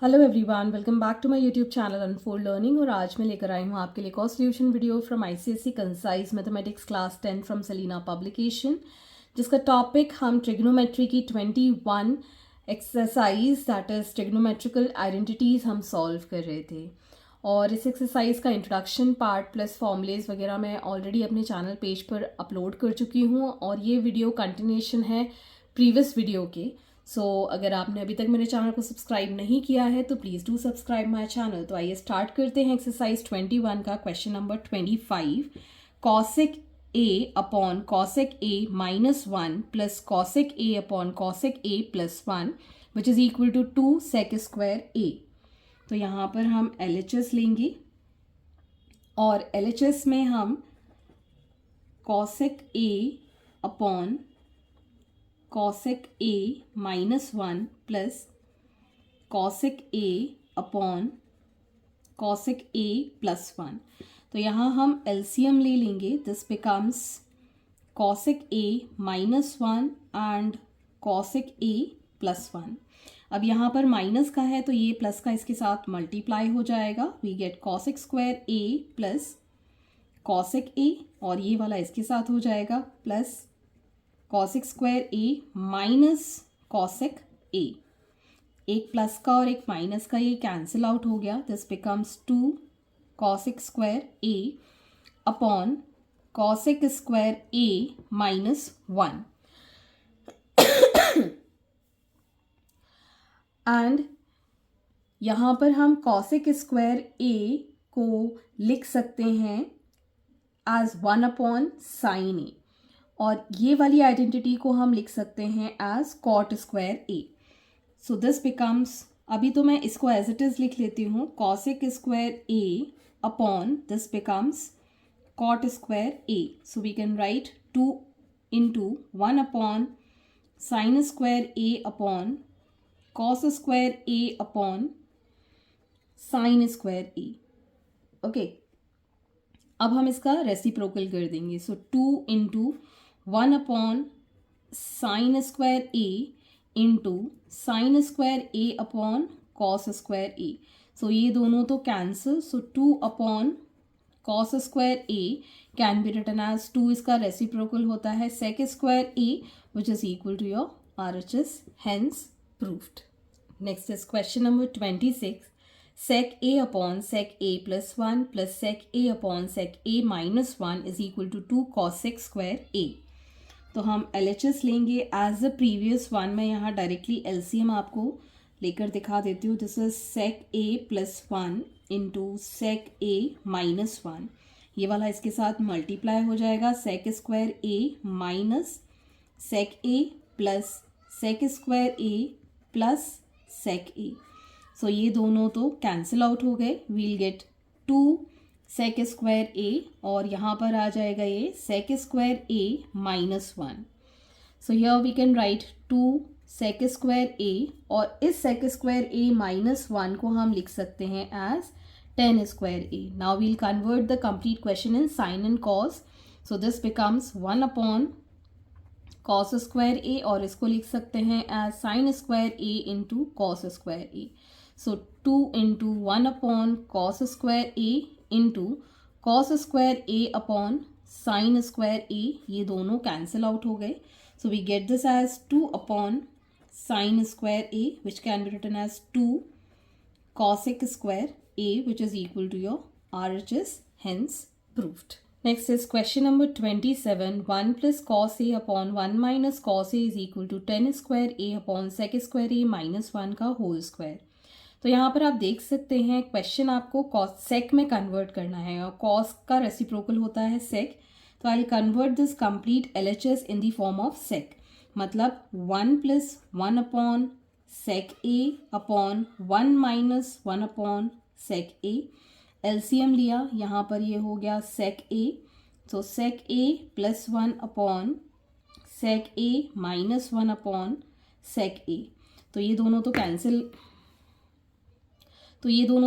Hello everyone, welcome back to my YouTube channel Unfold Learning. और आज मैं लेकर आई हूँ आपके लिए cost solution video from ICSE concise mathematics class 10 from Selina publication, जिसका टॉपिक हम ट्रिग्नोमेट्री की 21 exercise that is trigonometrical identities हम सॉल्व कर रहे थे। और इस एक्सरसाइज का इंट्रोडक्शन पार्ट प्लस फॉर्मूलेज वगैरह मैं ऑलरेडी अपने चैनल पेज पर अपलोड कर चुकी हूँ और ये वीडियो कंटिन्यूएशन है प्रीवियस वीडियो के। अगर आपने अभी तक मेरे चैनल को सब्सक्राइब नहीं किया है तो please do subscribe my channel. तो आइए स्टार्ट करते हैं एक्सरसाइज 21 का question number 25। Cosec A upon cosec A minus 1 plus cosec A upon cosec A plus 1 which is equal to 2 sec square A. तो यहाँ पर हम LHS लेंगे और LHS में हम cosec A upon cosec A minus 1 plus cosec A upon cosec A plus 1। तो यहाँ हम LCM ले लेंगे। This becomes cosec A minus 1 and cosec A plus 1। अब यहाँ पर माइनस का है तो ये प्लस का इसके साथ मल्टीप्लाई हो जाएगा। We get cosec square A plus cosec A और ये वाला इसके साथ हो जाएगा plus cosec square A minus cosec A. एक प्लस का और एक माइनस का ये कैंसिल आउट हो गया। This becomes 2 cosec square A upon cosec square A minus 1 and यहाँ पर हम कॉसेक स्क्वायर ए को लिख सकते हैं एज 1 अपॉन साइन ए और ये वाली आइडेंटिटी को हम लिख सकते हैं as cot square A. So this becomes, अभी तो मैं इसको एज इट इज़ लिख लेती हूँ, cosec square A upon this becomes cot square A. So we can write 2 into 1 upon sine square A upon cos square A upon sine square A. Okay, अब हम इसका रेसिप्रोकल कर देंगे। So 2 into 1 upon sine square A into sine square A upon cos square A. So ये दोनों तो cancel. So 2 upon cos square A can be written as 2, इसका reciprocal होता है sec square A which is equal to your RHS, hence proved. Next is question number 26। Sec A upon sec A plus 1 plus sec A upon sec A minus 1 is equal to 2 cosec square A. तो हम LHS लेंगे as a previous one. मैं यहाँ directly LCM आपको लेकर दिखा देती हूँ। This is sec A plus 1 into sec A minus 1। ये वाला इसके साथ मल्टीप्लाई हो जाएगा। Sec square A minus sec A plus sec square A plus sec A. So ये दोनों तो कैंसिल आउट हो गए। We'll get 2 sec square A और यहाँ पर आ जाएगा ये sec square A minus 1। So here we can write 2 sec square A और इस सेक स्क्वायर ए माइनस 1 को हम लिख सकते हैं as 10 square A. Now we'll convert the complete question in sine and cos. So this becomes 1 upon cos square A और इसको लिख सकते हैं as sine square A into cos square A. So 2 into 1 upon cos square A into cos square A upon sine square A. ये दोनों cancel out हो गए। So we get this as 2 upon sine square A which can be written as 2 cosec square A which is equal to your RHS, hence proved. Next is question number 27। 1 plus cos A upon 1 minus cos A is equal to 10 square A upon sec square A minus 1 का whole square. तो यहाँ पर आप देख सकते हैं question आपको cos सेक में कन्वर्ट करना है और कॉस का रेसिप्रोकल होता है सेक। तो I convert this complete LHS in the form of sec. मतलब 1 plus 1 upon sec A upon 1 minus 1 upon sec A. LCM लिया, यहाँ पर ये हो गया सेक ए। तो sec A plus 1 upon sec A minus 1 upon sec A. तो ये दोनों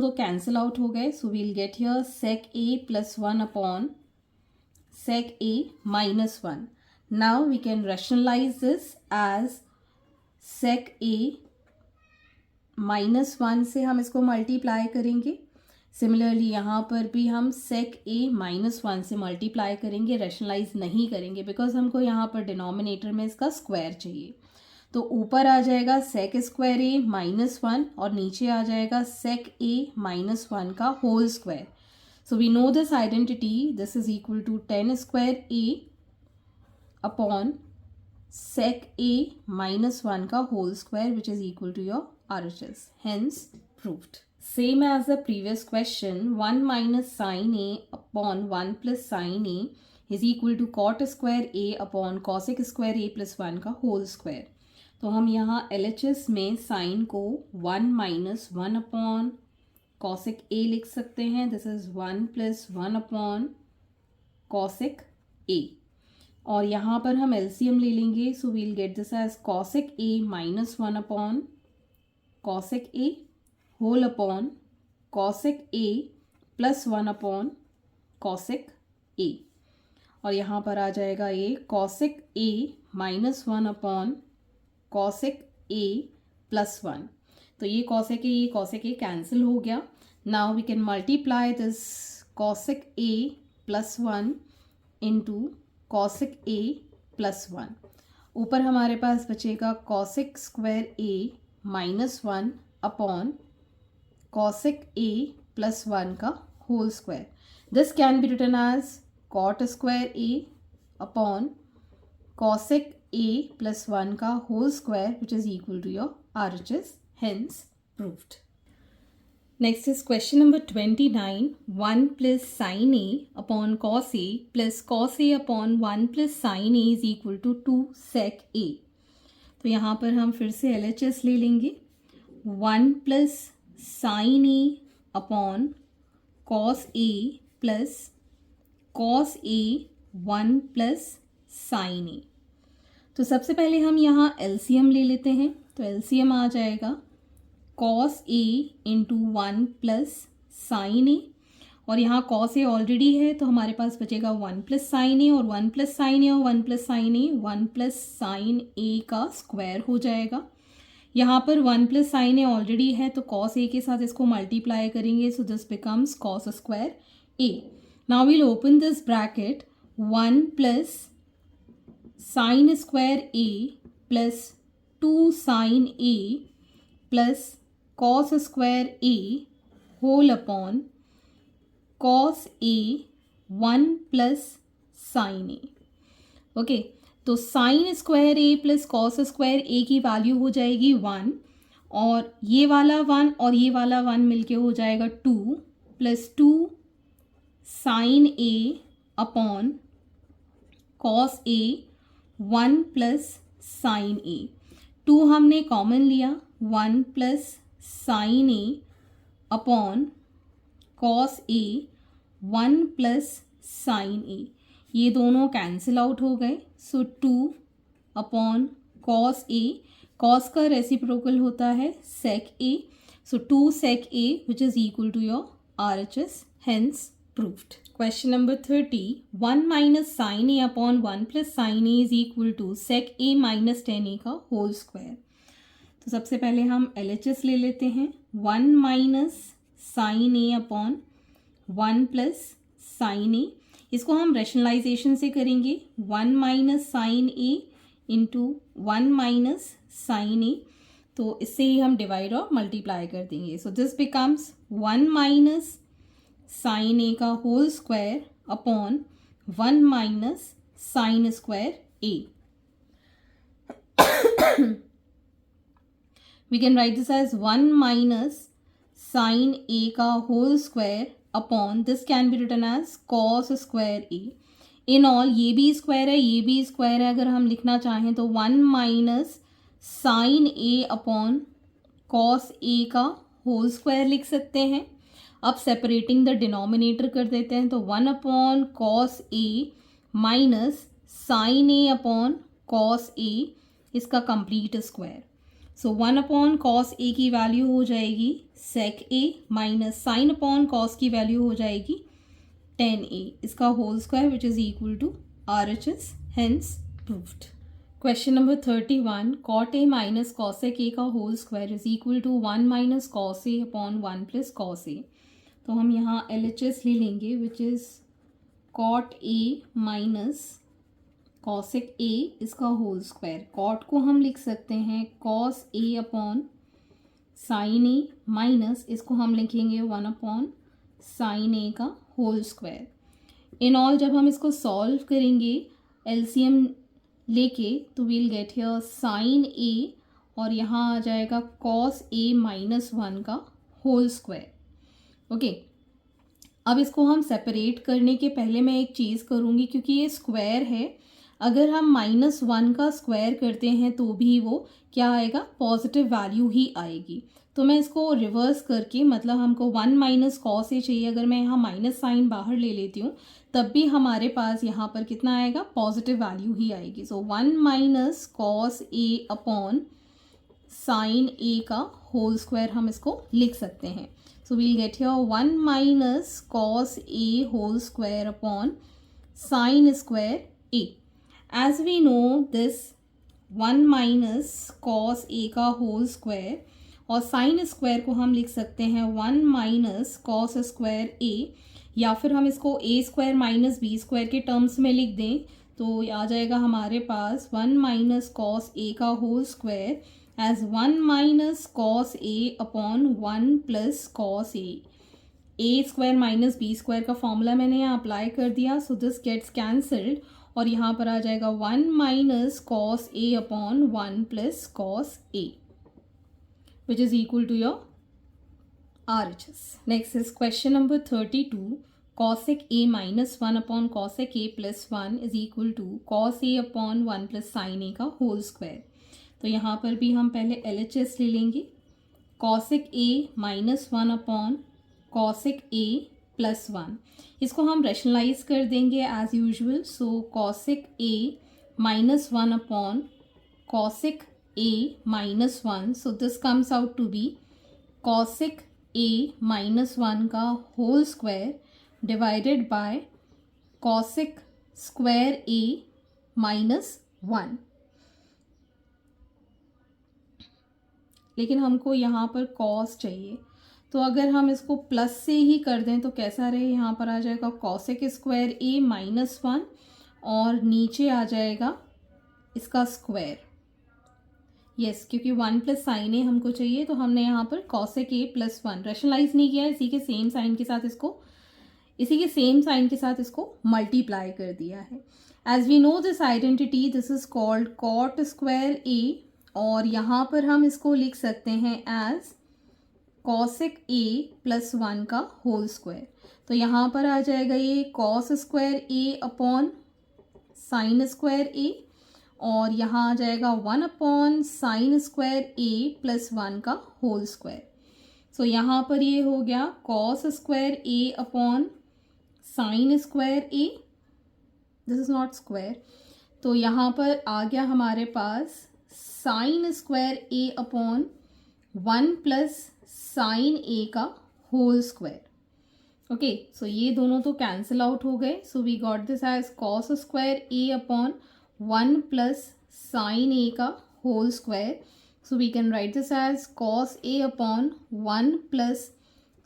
तो कैंसिल आउट हो गए। So we'll get here sec A plus 1 upon sec A minus 1। Now we can rationalize this as sec A -1 से हम इसको multiply करेंगे। सिमिलरली यहाँ पर भी हम sec a -1 से मल्टीप्लाई करेंगे, रैशनलाइज नहीं करेंगे बिकॉज हमको यहाँ पर डिनोमिनेटर में इसका स्क्वायर चाहिए। तो ऊपर आ जाएगा sec स्क्वायर a -1 और नीचे आ जाएगा sec a -1 का whole square. So we know this identity, this is equal to 10 square a upon sec a -1 का whole square which is equal to your RHS, hence proved. Same as the previous question, 1 minus sin a upon 1 plus sin a is equal to cot square a upon cosec square a plus 1 का whole square. तो हम यहाँ LHS में sin को 1 minus 1 upon cosec a लिख सकते हैं. This is 1 plus 1 upon cosec a. और यहाँ पर हम LCM ले लेंगे. So we'll get this as cosec a minus 1 upon cosec a whole upon cosec a plus 1 upon cosec a. और यहाँ पर आ जाएगा ये cosec a minus 1 upon cosec a plus 1. तो ये cosec a कैंसिल हो गया. Now we can multiply this cosec a plus 1 into cosec a plus 1. ऊपर हमारे पास बचेगा cosec square a minus 1 upon cosec a plus 1 का whole square. This can be written as cot square a upon cosec a plus 1 का whole square which is equal to your RHS, hence proved. Next is question number 29. 1 plus sin a upon cos a plus cos a upon 1 plus sin a is equal to 2 sec a. तो यहाँ पर हम फिर से LHS ले लेंगे. 1 plus sin a upon cos a plus cos a 1 plus sin a. तो सबसे पहले हम यहाँ LCM ले लेते हैं. तो LCM आ जाएगा cos a into 1 plus sin a. और यहाँ cos a ऑलरेडी है तो हमारे पास बचेगा 1 प्लस साइन ए और 1 प्लस साइन ए और 1 plus sine A. 1 plus sine A का स्क्वायर हो जाएगा. यहाँ पर 1 प्लस साइन ए ऑलरेडी है तो cos a के साथ इसको मल्टीप्लाई करेंगे. So this becomes cos square a. Now we'll open this bracket. 1 plus sine square a plus 2 sine a plus cos square a whole upon cos a 1 plus sine a. Okay, तो sine square a plus cos square a की value हो जाएगी 1 और ये वाला 1 और ये वाला 1 मिलके हो जाएगा 2 plus 2 sine a upon cos a 1 plus sine a. 2 हमने कॉमन लिया. 1 plus sine a upon cos a 1 plus sine a. ये दोनों कैंसिल आउट हो गए. So 2 upon cos a. Cos का रेसिप्रोकल होता है sec a. So 2 sec a which is equal to your RHS, hence proved. Question number 30. 1 minus sin a upon 1 plus sin a is equal to sec a minus 10a का whole square. तो सबसे पहले हम LHS ले लेते हैं. 1 minus sine a upon 1 plus sine a. इसको हम रैशनलाइजेशन से करेंगे. 1 minus sine a into 1 minus sine a. तो इससे ही हम डिवाइड और मल्टीप्लाई कर देंगे. So this becomes 1 minus sine a का whole square upon 1 minus sine square a. We can write this as 1 minus sin a का whole square upon this can be written as cos square a. In all ये भी square है ये भी square है. अगर हम लिखना चाहें तो 1 minus sin a upon cos a का whole square लिख सकते हैं. अब सेपरेटिंग द डिनोमिनेटर कर देते हैं. तो 1 upon cos a minus sin a upon cos a इसका complete square. So 1 upon cos a की वैल्यू हो जाएगी sec a minus sine upon cos की वैल्यू हो जाएगी tan a. इसका whole square which is equal to RHS, hence proved. Question number 31, cot a minus cosec a का whole square is equal to 1 minus cos a upon 1 plus cos a। तो हम यहाँ LHS ले लेंगे which is cot a minus cosec a इसका whole square. cot को हम लिख सकते हैं cos a upon sin a minus इसको हम लिखेंगे 1 अपॉन sin a का होल स्क्वायर। इन ऑल जब हम इसको सॉल्व करेंगे LCM लेके तो we'll get here sine A और यहाँ आ जाएगा कॉस ए माइनस 1 का होल स्क्वायर। ओके, अब इसको हम सेपरेट करने के पहले मैं एक चीज़ करूँगी, क्योंकि ये स्क्वायर है, अगर हम -1 का स्क्वायर करते हैं तो भी वो क्या आएगा, पॉजिटिव वैल्यू ही आएगी। तो मैं इसको रिवर्स करके, मतलब हमको 1 माइनस कॉस ए चाहिए, अगर मैं यहाँ माइनस साइन बाहर ले लेती हूँ तब भी हमारे पास यहाँ पर कितना आएगा, पॉजिटिव वैल्यू ही आएगी। So 1 minus cos A upon sine A का होल स्क्वायर हम इसको लिख सकते हैं। So we'll get here 1 minus cos A whole square upon sine square A. As we know this 1 minus cos A का whole square और sine square को हम लिख सकते हैं 1 माइनस कॉस स्क्वायर ए, या फिर हम इसको ए स्क्वायर माइनस बी स्क्वायर के टर्म्स में लिख दें तो आ जाएगा हमारे पास 1 माइनस कॉस ए का whole square as 1 minus cos A upon 1 plus cos A square minus B square का फॉर्मूला मैंने यहाँ अप्लाई कर दिया। सो दिस गेट्स कैंसल्ड और यहाँ पर आ जाएगा 1 minus cos A upon 1 plus cos A which is equal to your RHS. Next is question number 32. Cosec A minus 1 upon cosec A plus 1 is equal to cos A upon 1 plus sin A का whole square. तो यहाँ पर भी हम पहले LHS ले लेंगे। cosec A minus 1 upon cosec A plus 1, इसको हम रेशनलाइज कर देंगे as usual. So cosec A minus 1 upon cosec a minus 1, so this comes out to be cosec a minus 1 का whole square divided by cosec square a minus 1। लेकिन हमको यहाँ पर cos चाहिए, तो अगर हम इसको प्लस से ही कर दें तो कैसा रहे, यहाँ पर आ जाएगा cosec स्क्वायर a माइनस 1 और नीचे आ जाएगा इसका स्क्वायर। यस, क्योंकि 1 प्लस साइन ए हमको चाहिए तो हमने यहाँ पर cosec a प्लस 1 रेशनलाइज नहीं किया, इसी के सेम साइन के साथ इसको मल्टीप्लाई कर दिया है। As we know this identity, this is called cot square a और यहाँ पर हम इसको लिख सकते हैं एज cosec a प्लस 1 का होल स्क्वायर। तो यहाँ पर आ जाएगा ये cos square a upon sine square a और यहाँ आ जाएगा 1 upon sine square a plus 1 का होल स्क्वायर। सो यहाँ पर ये हो गया cos square a upon sine square a, this is not square, तो यहाँ पर आ गया हमारे पास sine square a upon 1 plus sine a का होल स्क्वायर। ओके, सो ये दोनों तो कैंसिल आउट हो गए। So we got this as cos square a upon 1 plus sine A का whole square. So we can write this as cos a upon 1 plus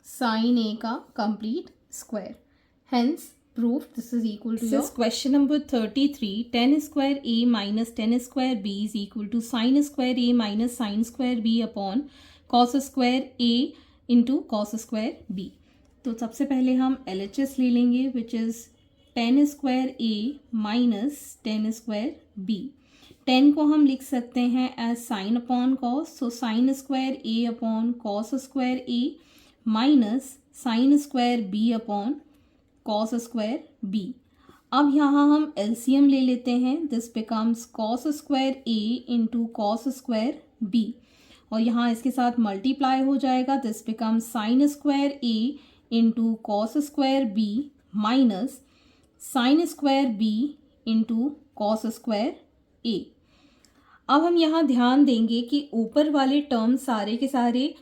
sine A का complete square. Hence proof this is equal to your question number 33। tan square a minus tan square b is equal to sine square a minus sine square b upon cos square a into cos square b। तो सबसे पहले हम LHS ले लेंगे which is tan square a minus tan square b। tan को हम लिख सकते हैं as sine upon cos, so sine square a upon cos square a minus sine square b upon cos square b। अब यहाँ हम LCM ले लेते हैं, this becomes cos square a into cos square b और यहाँ इसके साथ मल्टीप्लाई हो जाएगा, this becomes sign square a into cos square b minus sine square b into cos square a। अब हम यहाँ ध्यान देंगे कि ऊपर वाले टर्म सारे के सारे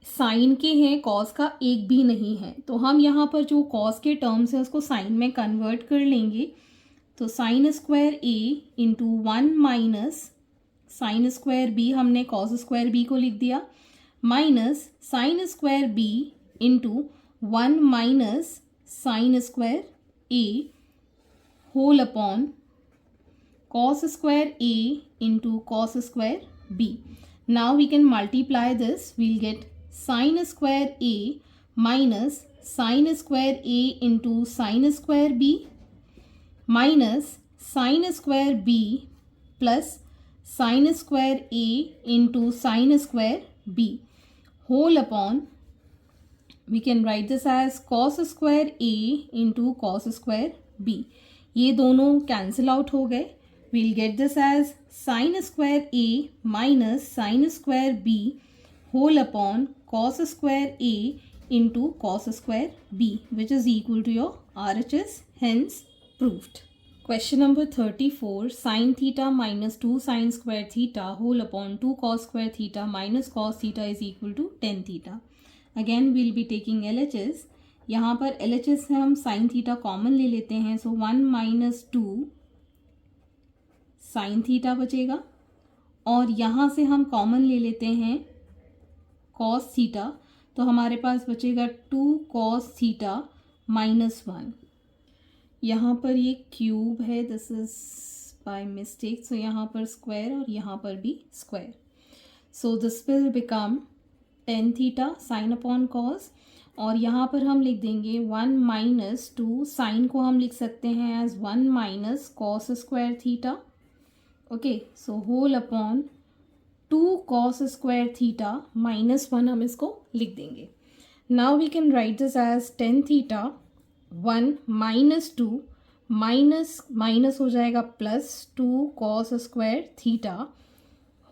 साइन के हैं, कॉस का एक भी नहीं है, तो हम यहाँ पर जो कॉस के टर्म्स हैं उसको साइन में कन्वर्ट कर लेंगे। तो sine square A into 1 minus sine square B, हमने कॉस स्क्वायर बी को लिख दिया, minus sine square B into 1 minus sine square A whole upon cos square A into cos square B. Now we can multiply this. We'll get sin square A minus sin square A into sin square B minus sin square B plus sin square A into sin square B whole upon, we can write this as cos square A into cos square B. ये दोनों cancel out हो गए. We'll get this as sin square A minus sin square B whole upon cos square A into cos square B, which is equal to your RHS, hence proved. Question number 34, sin theta minus 2 sin square theta whole upon 2 cos square theta minus cos theta is equal to tan theta. Again we'll be taking LHS. यहाँ पर LHS से हम sin theta common ले लेते हैं, so 1 minus 2 sine theta बचेगा, और यहाँ से हम कॉमन ले लेते हैं कॉस थीटा, तो हमारे पास बचेगा 2 कॉस थीटा माइनस 1. यहाँ पर ये क्यूब है, दिस इज बाय मिस्टेक, सो यहाँ पर स्क्वायर और यहाँ पर भी square, so this will become tan theta sine upon cos, और यहाँ पर हम लिख देंगे 1 माइनस 2, साइन को हम लिख सकते हैं as 1 minus cos square theta. Okay, so whole upon 2 cos square theta minus 1 हम इसको लिख देंगे. Now we can write this as tan theta 1 minus 2 minus minus हो जाएगा plus 2 cos square theta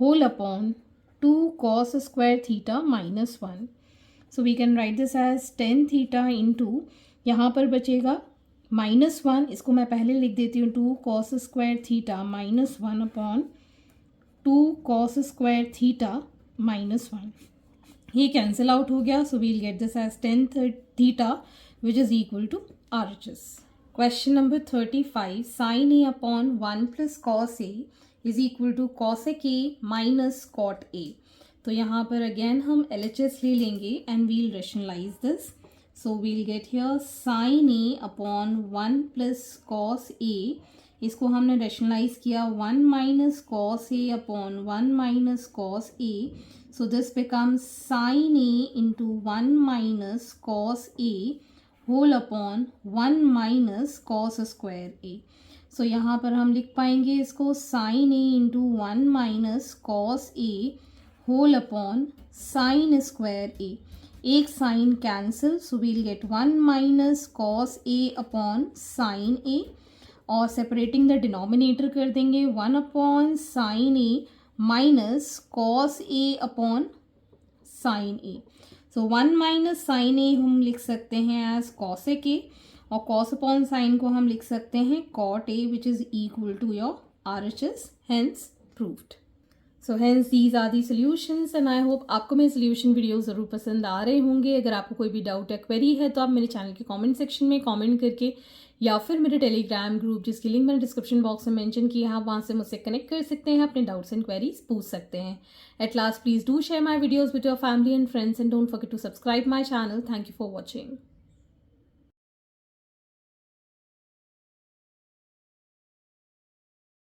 whole upon 2 cos square theta minus 1. So we can write this as tan theta into, यहाँ पर बचेगा minus 1, इसको मैं पहले लिख देती हूँ 2 cos स्क्वायर थीटा माइनस 1 अपॉन 2 cos स्क्वायर थीटा माइनस 1. ये कैंसिल आउट हो गया, so we'll get this as tan theta which is equal to RHS. Question number 35, sine a upon 1 plus cos A is equal to cosec A minus cot a. तो यहाँ पर again हम LHS ले लेंगे and we'll rationalise this. So we'll get here sin A upon 1 plus cos A. इसको हमने rationalise किया 1 minus cos A upon 1 minus cos A. So this becomes sin A into 1 minus cos A whole upon 1 minus cos square A. So यहाँ पर हम लिख पाएंगे इसको sin A into 1 minus cos A whole upon sin square A. एक sine cancel, so we'll get 1 minus cos A upon sine A, और separating the denominator कर देंगे 1 upon sine A minus cos A upon sine A. So 1 minus sine A हम लिख सकते हैं as cosec A, और cos upon sine को हम लिख सकते हैं cot a, which is equal to your RHS, hence proved. So hence these are the solutions and I hope आपको मेरे सॉल्यूशन वीडियो ज़रूर पसंद आ रहे होंगे. अगर आपको कोई भी डाउट या क्वेरी है तो आप मेरे चैनल के कमेंट सेक्शन में कमेंट करके, या फिर मेरे टेलीग्राम ग्रुप जिसकी लिंक मैंने डिस्क्रिप्शन बॉक्स में मेंशन की है, आप वहाँ से मुझसे कनेक्ट कर सकते हैं, अपने डाउट्स एंड क्वेरीज पूछ सकते हैं. At last please do share my videos with your family and friends and don't forget to subscribe my channel. Thank you for watching.